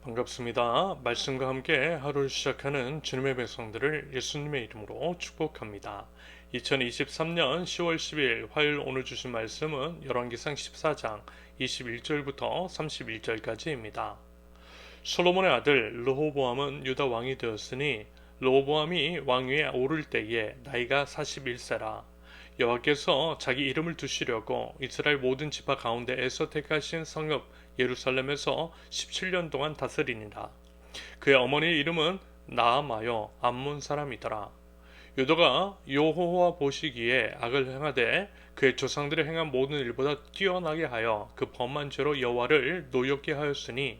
반갑습니다. 말씀과 함께 하루를 시작하는 주님의 백성들을 예수님의 이름으로 축복합니다. 2023년 10월 10일 화요일 오늘 주신 말씀은 열왕기상 14장 21절부터 31절까지입니다. 솔로몬의 아들 르호보암은 유다 왕이 되었으니 르호보암이 왕위에 오를 때에 나이가 41세라. 여호와께서 자기 이름을 두시려고 이스라엘 모든 지파 가운데에서 택하신 성읍 예루살렘에서 17년 동안 다스리니라. 그의 어머니의 이름은 나아마요 암몬 사람이더라. 유다가 여호와 보시기에 악을 행하되 그의 조상들이 행한 모든 일보다 뛰어나게 하여 그 범한 죄로 여호와를 노엽게 하였으니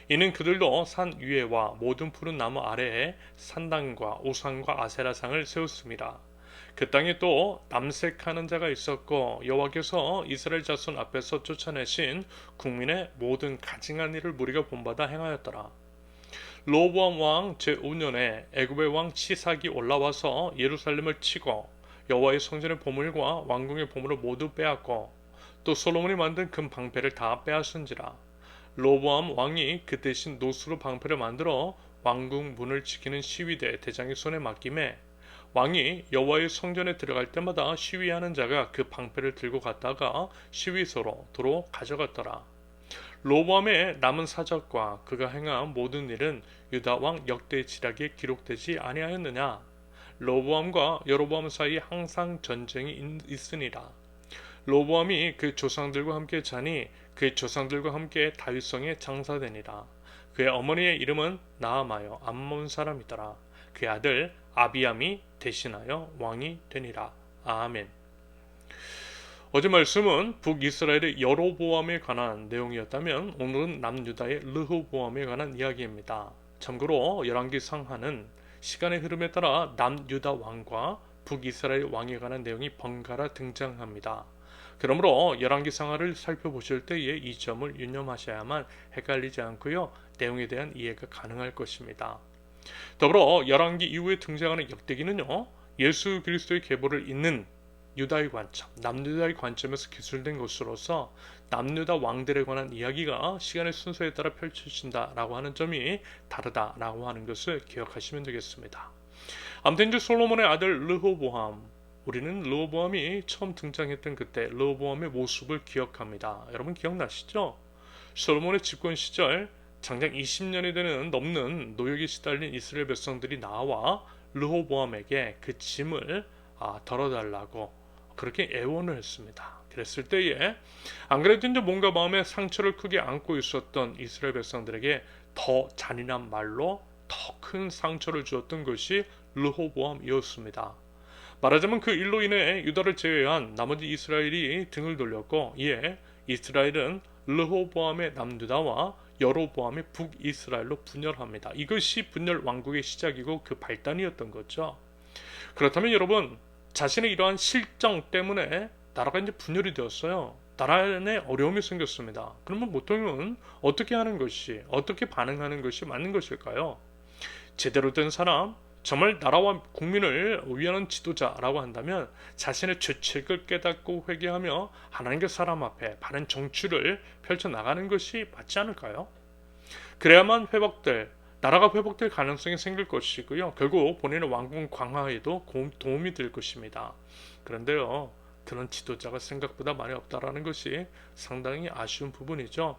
이는 그들도 산 위에와 모든 푸른 나무 아래에 산당과 우상과 아세라상을 세웠습니다. 그 땅에 또 남색하는 자가 있었고 여호와께서 이스라엘 자손 앞에서 쫓아내신 국민의 모든 가증한 일을 무리가 본받아 행하였더라. 로보암 왕 제5년에 애굽의 왕 시삭이 올라와서 예루살렘을 치고 여호와의 성전의 보물과 왕궁의 보물을 모두 빼앗고 또 솔로몬이 만든 금 방패를 다 빼앗은지라. 로보암 왕이 그 대신 노수로 방패를 만들어 왕궁 문을 지키는 시위대 대장의 손에 맡김에 왕이 여호와의 성전에 들어갈 때마다 시위하는 자가 그 방패를 들고 갔다가 시위소로 도로 가져갔더라. 로보암의 남은 사적과 그가 행한 모든 일은 유다 왕 역대 지략에 기록되지 아니하였느냐? 로보암과 여로보암 사이에 항상 전쟁이 있으니라. 로보암이 그 조상들과 함께 자니 그의 조상들과 함께 다윗성에 장사되니라. 그의 어머니의 이름은 나아마요 암몬 사람이더라. 그의 아들 아비암이 대신하여 왕이 되니라. 아멘. 어제 말씀은 북이스라엘의 여로보암에 관한 내용이었다면 오늘은 남유다의 르호보암에 관한 이야기입니다. 참고로 열왕기상하는 시간의 흐름에 따라 남유다 왕과 북이스라엘 왕에 관한 내용이 번갈아 등장합니다. 그러므로 열왕기상하를 살펴보실 때에 이 점을 유념하셔야만 헷갈리지 않고요. 내용에 대한 이해가 가능할 것입니다. 더불어 열왕기 이후에 등장하는 역대기는요. 예수 그리스도의 계보를 잇는 유다의 관점, 남유다의 관점에서 기술된 것으로서 남유다 왕들에 관한 이야기가 시간의 순서에 따라 펼쳐진다라고 하는 점이 다르다라고 하는 것을 기억하시면 되겠습니다. 아무튼 이제 솔로몬의 아들 르호보암, 우리는 르호보암이 처음 등장했던 그때 르호보암의 모습을 기억합니다. 여러분 기억나시죠? 솔로몬의 집권 시절 장장 20년이 되는 넘는 노역에 시달린 이스라엘 백성들이 나와 르호보암에게 그 짐을 덜어달라고 그렇게 애원을 했습니다. 그랬을 때에 안 그래도 이제 뭔가 마음에 상처를 크게 안고 있었던 이스라엘 백성들에게 더 잔인한 말로 더 큰 상처를 주었던 것이 르호보암이었습니다. 말하자면 그 일로 인해 유다를 제외한 나머지 이스라엘이 등을 돌렸고 이에 이스라엘은 르호보암의 남유다와 여로보암의 북이스라엘로 분열합니다. 이것이 분열 왕국의 시작이고 그 발단이었던 거죠. 그렇다면 여러분 자신의 이러한 실정 때문에 나라가 이제 분열이 되었어요. 나라 안에 어려움이 생겼습니다. 그러면 보통은 어떻게 하는 것이 어떻게 반응하는 것이 맞는 것일까요? 제대로 된 사람 정말 나라와 국민을 위하는 지도자라고 한다면 자신의 죄책을 깨닫고 회개하며 하나님의 사람 앞에 바른 정치를 펼쳐나가는 것이 맞지 않을까요? 그래야만 나라가 회복될 가능성이 생길 것이고요. 결국 본인의 왕궁 강화에도 도움이 될 것입니다. 그런데요. 그런 지도자가 생각보다 많이 없다라는 것이 상당히 아쉬운 부분이죠.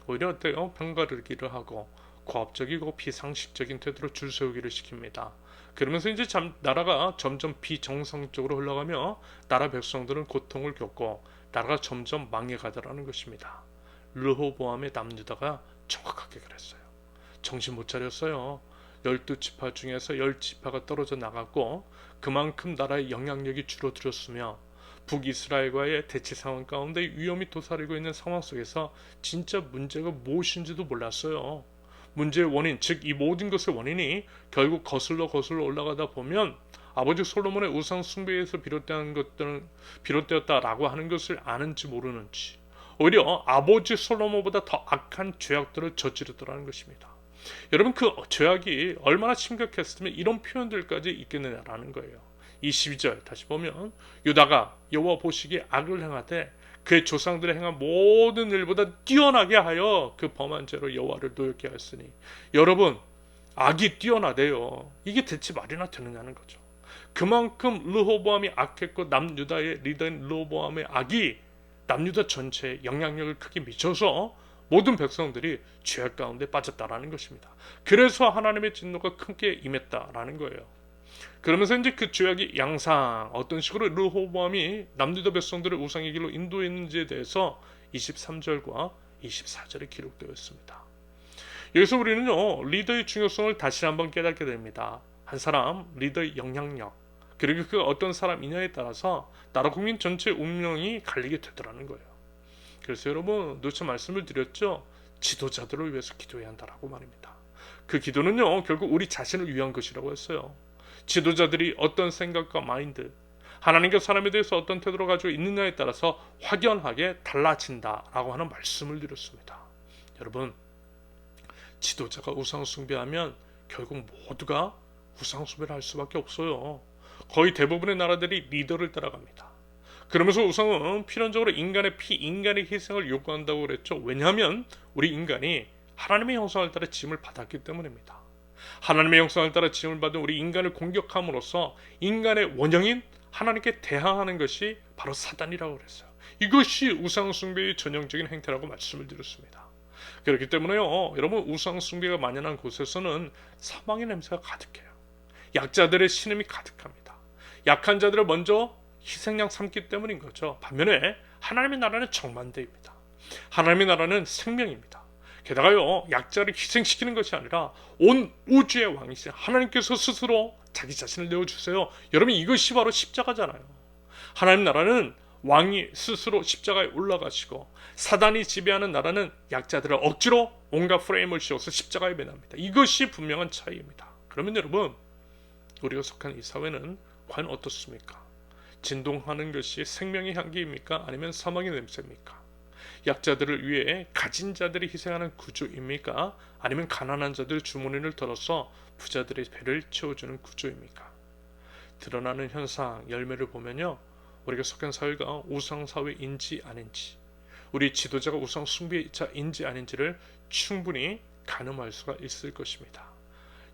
오히려 어때요? 편가르기를 하고 고압적이고 비상식적인 태도로 줄 세우기를 시킵니다. 그러면서 이제 나라가 점점 비정상적으로 흘러가며 나라 백성들은 고통을 겪고 나라가 점점 망해가더라는 것입니다. 르호보암의 남유다가 정확하게 그랬어요. 정신 못 차렸어요. 12지파 중에서 10지파가 떨어져 나갔고 그만큼 나라의 영향력이 줄어들었으며 북이스라엘과의 대치 상황 가운데 위험이 도사리고 있는 상황 속에서 진짜 문제가 무엇인지도 몰랐어요. 문제의 원인, 즉 이 모든 것의 원인이 결국 거슬러 올라가다 보면 아버지 솔로몬의 우상 숭배에서 비롯되었다라고 하는 것을 아는지 모르는지 오히려 아버지 솔로몬보다 더 악한 죄악들을 저지르더라는 것입니다. 여러분 그 죄악이 얼마나 심각했으면 이런 표현들까지 있겠느냐라는 거예요. 22절 다시 보면 유다가 여호와 보시기에 악을 행하되 그의 조상들의 행한 모든 일보다 뛰어나게 하여 그 범한 죄로 여호와를 노엽게 하였으니 여러분 악이 뛰어나대요. 이게 대체 말이나 되느냐는 거죠. 그만큼 르호보암이 악했고 남유다의 리더인 르호보암의 악이 남유다 전체에 영향력을 크게 미쳐서 모든 백성들이 죄악 가운데 빠졌다라는 것입니다. 그래서 하나님의 진노가 크게 임했다라는 거예요. 그러면서 이제 그 죄악이 양상 어떤 식으로 르호보암이 남유다 백성들을 우상의 길로 인도했는지에 대해서 23절과 24절에 기록되어 있습니다. 여기서 우리는요 리더의 중요성을 다시 한번 깨닫게 됩니다. 한 사람 리더의 영향력 그리고 그 어떤 사람이냐에 따라서 나라 국민 전체 운명이 갈리게 되더라는 거예요. 그래서 여러분 누차 말씀을 드렸죠. 지도자들을 위해서 기도해야 한다라고 말입니다. 그 기도는요 결국 우리 자신을 위한 것이라고 했어요. 지도자들이 어떤 생각과 마인드 하나님과 사람에 대해서 어떤 태도를 가지고 있느냐에 따라서 확연하게 달라진다라고 하는 말씀을 드렸습니다. 여러분 지도자가 우상 숭배하면 결국 모두가 우상 숭배를 할 수밖에 없어요. 거의 대부분의 나라들이 리더를 따라갑니다. 그러면서 우상은 필연적으로 인간의 피, 인간의 희생을 요구한다고 그랬죠. 왜냐하면 우리 인간이 하나님의 형상을 따라 지음을 받았기 때문입니다. 하나님의 형상을 따라 지음을 받은 우리 인간을 공격함으로써 인간의 원형인 하나님께 대항하는 것이 바로 사단이라고 그랬어요. 이것이 우상 숭배의 전형적인 행태라고 말씀을 드렸습니다. 그렇기 때문에요 여러분 우상 숭배가 만연한 곳에서는 사망의 냄새가 가득해요. 약자들의 신음이 가득합니다. 약한 자들을 먼저 희생양 삼기 때문인 거죠. 반면에 하나님의 나라는 정반대입니다. 하나님의 나라는 생명입니다. 게다가요 약자를 희생시키는 것이 아니라 온 우주의 왕이신 하나님께서 스스로 자기 자신을 내어주세요. 여러분 이것이 바로 십자가잖아요. 하나님 나라는 왕이 스스로 십자가에 올라가시고 사단이 지배하는 나라는 약자들을 억지로 온갖 프레임을 씌워서 십자가에 매납니다. 이것이 분명한 차이입니다. 그러면 여러분 우리가 속한 이 사회는 과연 어떻습니까? 진동하는 것이 생명의 향기입니까? 아니면 사망의 냄새입니까? 약자들을 위해 가진 자들이 희생하는 구조입니까? 아니면 가난한 자들의 주머니를 털어서 부자들의 배를 채워주는 구조입니까? 드러나는 현상, 열매를 보면요 우리가 속한 사회가 우상사회인지 아닌지 우리 지도자가 우상 숭배자인지 아닌지를 충분히 가늠할 수가 있을 것입니다.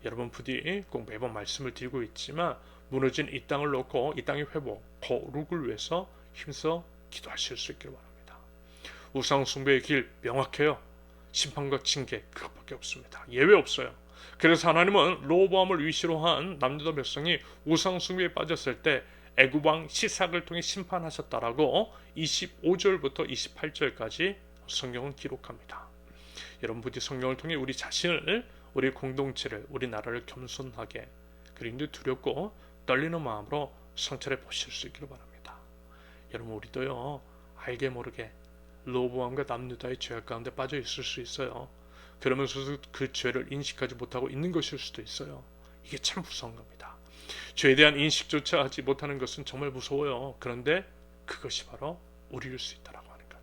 여러분 부디 꼭 매번 말씀을 드리고 있지만 무너진 이 땅을 놓고 이 땅의 회복, 거룩을 위해서 힘써 기도하실 수 있기를 바랍니다. 우상 숭배의 길 명확해요. 심판과 징계 그것밖에 없습니다. 예외 없어요. 그래서 하나님은 르호보암을 위시로 한 남유다 백성이 우상 숭배에 빠졌을 때 애굽 왕 시삭을 통해 심판하셨다라고 25절부터 28절까지 성경은 기록합니다. 여러분 부디 성경을 통해 우리 자신을, 우리 공동체를, 우리 나라를 겸손하게 그리고 두렵고 떨리는 마음으로 성찰해 보실 수 있기를 바랍니다. 여러분 우리도요 알게 모르게 르호보암과 남유다의 죄악 가운데 빠져 있을 수 있어요. 그러면서도 그 죄를 인식하지 못하고 있는 것일 수도 있어요. 이게 참 무서운 겁니다. 죄에 대한 인식조차 하지 못하는 것은 정말 무서워요. 그런데 그것이 바로 우리일 수 있다라고 하는 것.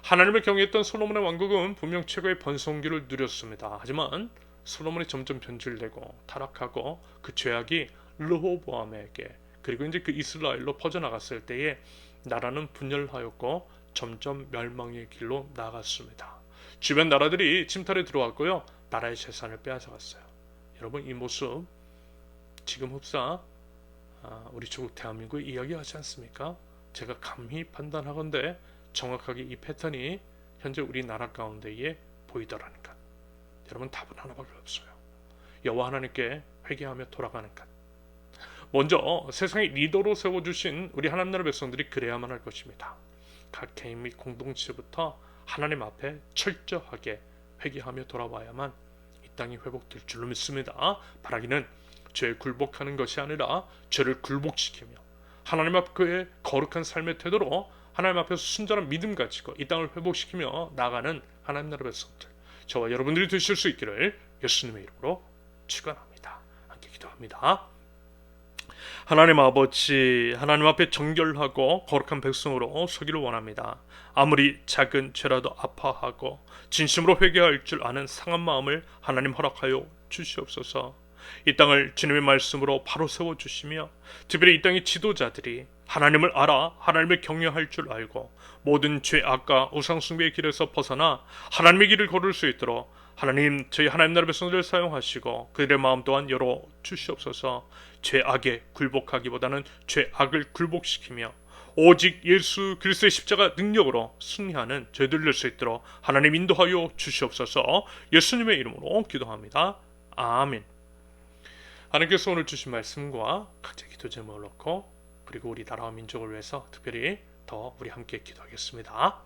하나님을 경외했던 솔로몬의 왕국은 분명 최고의 번성기를 누렸습니다. 하지만 솔로몬이 점점 변질되고 타락하고 그 죄악이 르호보암에게 그리고 이제 그 이스라엘로 퍼져나갔을 때에 나라는 분열하였고 점점 멸망의 길로 나아갔습니다. 주변 나라들이 침탈에 들어왔고요. 나라의 재산을 빼앗아갔어요. 여러분 이 모습 지금 흡사 우리 조국 대한민국에 이야기하지 않습니까? 제가 감히 판단하건대 정확하게 이 패턴이 현재 우리나라 가운데에 보이더라는 것. 여러분 답은 하나밖에 없어요. 여호와 하나님께 회개하며 돌아가는 것. 먼저 세상의 리더로 세워주신 우리 하나님 나라 백성들이 그래야만 할 것입니다. 각 개인 및 공동체부터 하나님 앞에 철저하게 회개하며 돌아와야만 이 땅이 회복될 줄로 믿습니다. 바라기는 죄에 굴복하는 것이 아니라 죄를 굴복시키며 하나님 앞에 거룩한 삶의 태도로 하나님 앞에서 순전한 믿음 가지고 이 땅을 회복시키며 나아가는 하나님 나라 백성들 저와 여러분들이 되실 수 있기를 예수님의 이름으로 축원합니다. 함께 기도합니다. 하나님 아버지, 하나님 앞에 정결하고 거룩한 백성으로 서기를 원합니다. 아무리 작은 죄라도 아파하고 진심으로 회개할 줄 아는 상한 마음을 하나님 허락하여 주시옵소서. 이 땅을 주님의 말씀으로 바로 세워주시며 특별히 이 땅의 지도자들이 하나님을 알아 하나님을 경외할 줄 알고 모든 죄악과 우상숭배의 길에서 벗어나 하나님의 길을 걸을 수 있도록 하나님, 저희 하나님 나라 백성들을 사용하시고 그들의 마음 또한 열어 주시옵소서. 죄악에 굴복하기보다는 죄악을 굴복시키며 오직 예수 그리스도의 십자가 능력으로 승리하는 저희들 될 수 있도록 하나님 인도하여 주시옵소서. 예수님의 이름으로 기도합니다. 아멘. 하나님께서 오늘 주신 말씀과 각자 기도 제목을 놓고 그리고 우리 나라와 민족을 위해서 특별히 더 우리 함께 기도하겠습니다.